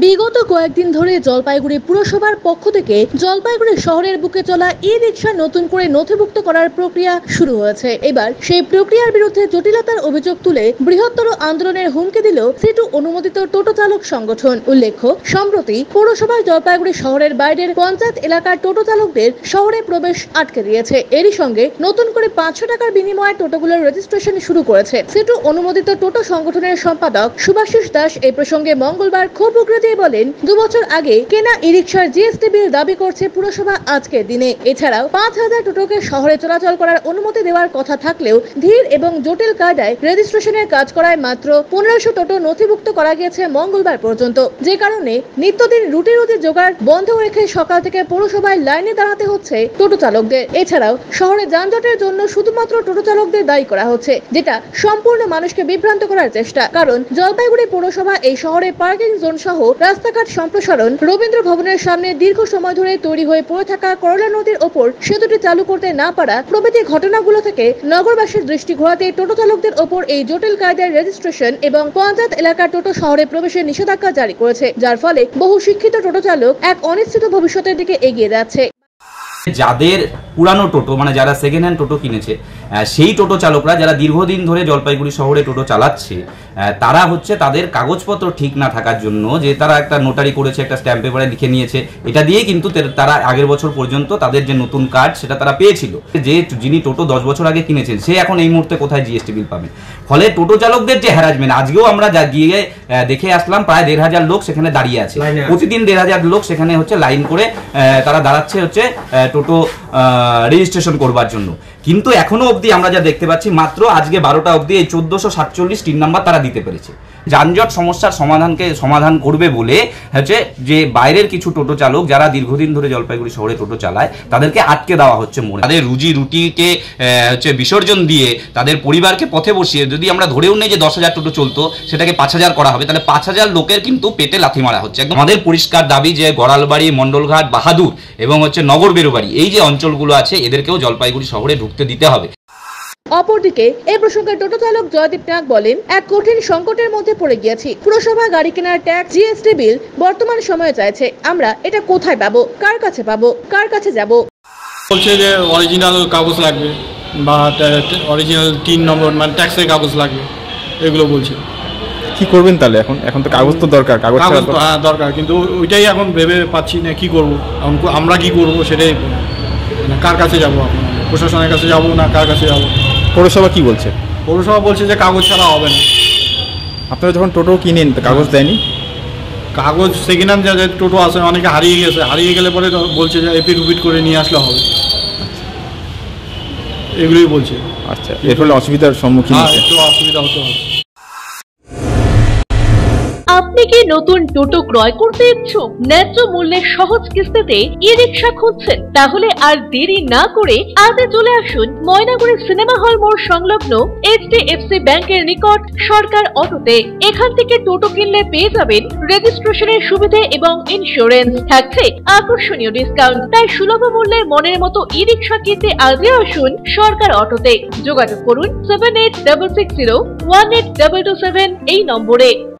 বিগত কয়েকদিন ধরে জলপাইগুড়ি পুরসভার পক্ষ থেকে জলপাইগুড়ি শহরের বুকে চলা ই-রিকশা নতুন করে নথিভুক্ত করার প্রক্রিয়া শুরু হয়েছে। এবার সেই প্রক্রিয়ার বিরুদ্ধে জটিলতার অভিযোগ তুলে বৃহত্তর আন্দোলনের হুমকি দিল সিটু অনুমোদিত টোটো চালক সংগঠন। উল্লেখ্য, সম্প্রতি পৌরসভায় জলপাইগুড়ি শহরের বাইরের পঞ্চায়েত এলাকার টোটো চালকদের শহরে প্রবেশ আটকে দিয়েছে। এরই সঙ্গে নতুন করে 500 টাকার বিনিময়ে টোটোগুলোর রেজিস্ট্রেশন শুরু করেছে। সিটু অনুমোদিত টোটো সংগঠনের সম্পাদক শুভাশিস দাস এই প্রসঙ্গে মঙ্গলবার ক্ষোভ উগরে দিয়ে বলেন, 2 বছর আগে কেনা ই-রিকশার জিএসটি বিল দাবি করছে পুরসভা আজকের দিনে। এছাড়াও 5000 টোটোকে শহরে চলাচল করার অনুমতি দেওয়ার কথা থাকলেও ধীর এবং জটিল কায়দায় রেজিস্ট্রেশনের কাজ করায় মাত্র 1500 টোটো নথিভুক্ত করা গেছে মঙ্গলবার পর্যন্ত, যে কারণে নিত্যদিন রুটি জোগাড় বন্ধ রেখে সকাল থেকে পৌরসভায় লাইনে দাঁড়াতে হচ্ছে টোটো চালকদের। এছাড়াও শহরে যানজটের জন্য শুধুমাত্র টোটো চালকদের দায়ী করা হচ্ছে, যেটা সম্পূর্ণ মানুষকে বিভ্রান্ত করার চেষ্টা। কারণ জলপাইগুড়ি পৌরসভা এই শহরে পার্কিং জোন সহ রাস্তাঘাট সম্প্রসারণ, রবীন্দ্র ভবনের সামনে দীর্ঘ সময় ধরে তৈরি হয়ে পড়ে থাকা করলা নদীর ওপর সেতুটি চালু করতে না পারা প্রভৃতি ঘটনাগুলো থেকে নগরবাসীর দৃষ্টি ঘোরাতে টোটো চালকদের ওপর এই জটিল কায়দার রেজিস্ট্রেশন এবং পঞ্চায়েত এলাকার টোটো শহরে প্রবেশের নিষেধাজ্ঞা জারি করেছে, যার ফলে বহু শিক্ষিত টোটো চালক এক অনিশ্চিত ভবিষ্যতের দিকে এগিয়ে যাচ্ছে। যাদের পুরানো টোটো মানে যারা সেকেন্ড হ্যান্ড টোটো কিনেছে, সেই টোটো চালকরা যারা দীর্ঘদিন ধরে জলপাইগুড়ি শহরে টোটো চালাচ্ছে, তারা হচ্ছে তাদের কাগজপত্র ঠিক না থাকার জন্য যে তারা একটা নোটারি করেছে, একটা স্ট্যাম্প পেপারে লিখে নিয়েছে, এটা দিয়ে কিন্তু তারা আগের বছর পর্যন্ত তাদের যে নতুন কার্ড সেটা তারা পেয়েছিল। যে যিনি টোটো 10 বছর আগে কিনেছেন সে এখন এই মুহূর্তে কোথায় জিএসটি বিল পাবেন? ফলে টোটো চালকদের যে হ্যারাসমেন্ট, আজকেও আমরা গিয়ে দেখে আসলাম, প্রায় 1500 লোক সেখানে দাঁড়িয়ে আছে। প্রতিদিন 1500 লোক সেখানে হচ্ছে লাইন করে তারা দাঁড়াচ্ছে হচ্ছে টোটো রেজিস্ট্রেশন করবার জন্য। কিন্তু এখনো অবধি আমরা যা দেখতে পাচ্ছি, মাত্র আজকে 12টা অবধি এই 1447 টিন নাম্বার তারা দিতে পেরেছে। যানজট সমস্যার সমাধান করবে বলে হচ্ছে যে বাইরের কিছু টোটো চালক যারা দীর্ঘদিন ধরে জলপাইগুড়ি শহরে টোটো চালায় তাদেরকে আটকে দেওয়া হচ্ছে মোড়ে। তাদের রুজি রুটিকে হচ্ছে বিসর্জন দিয়ে তাদের পরিবারকে পথে বসিয়ে, যদি আমরা ধরেও নেই যে 10,000 টোটো চলতো, সেটাকে 5000 করা হবে, তাহলে 5000 লোকের কিন্তু পেটে লাথি মারা হচ্ছে। একদম আমাদের পরিষ্কার দাবি যে গড়ালবাড়ি, মন্ডলঘাট, বাহাদুর এবং হচ্ছে নগর বেরুবাড়ি, এই যে অঞ্চলগুলো আছে এদেরকেও জলপাইগুড়ি শহরে ঢুকতে দিতে হবে। অপরদিকে এই প্রসঙ্গে টোটো চালক জয়দীপ নাগ বলেন, এক কঠিন সংকটের মধ্যে পড়ে গিয়েছি। পুরসভা গাড়ি কেনার ট্যাক্স, জিএসটি বিল বর্তমান সময়ে চাইছে। আমরা এটা কোথায় পাবো, কার কাছে পাবো, কার কাছে যাব? বলছে যে অরিজিনাল কাগজ লাগবে বা অরিজিনাল 3 নম্বর মানে ট্যাক্সের কাগজ লাগবে, এগুলো বলছে। কি করবেন তাহলে? এখন তো কাগজ তো দরকার, কাগজ হ্যাঁ দরকার, কিন্তু ওইটাই এখন ভেবে পাচ্ছি না কি করব। আমরা কি করব সেটাই, কার কাছে যাব? প্রশাসনের কাছে যাব না কার কাছে যাব? পৌরসভা কি বলছে? পৌরসভা বলছে যে কাগজ ছাড়া হবে না। আপনারা যখন টোটো কিনেন কাগজ দেয়নি? কাগজ সেকেন্ড হ্যান্ড যাদের টোটো আছে অনেকে হারিয়ে গেছে, হারিয়ে গেলে পরে বলছে যে এপিট উপিট করে নিয়ে আসলে হবে, এগুলোই বলছে। আচ্ছা, এর ফলে অসুবিধার সম্মুখীন একটু অসুবিধা হতে হবে। আপনি কি নতুন টোটো ক্রয় করতে ইচ্ছুক? ন্যায্য মূল্যে সহজ কিস্তিতে ই-রিকশা খুঁজছেন? তাহলে আর দেরি না করে আজই চলে আসুন ময়নাগুড়ি সিনেমা হল মোড় সংলগ্ন HDFC ব্যাংকের নিকট সরকার অটোতে। এখান থেকে টোটো কিনলে পেয়ে যাবেন রেজিস্ট্রেশনের সুবিধে এবং ইন্স্যুরেন্স, থাকছে আকর্ষণীয় ডিসকাউন্ট। তাই সুলভ মূল্যে মনের মতো ই-রিকশা কিনতে আজই আসুন সরকার অটোতে। যোগাযোগ করুন 7866018227 এই নম্বরে।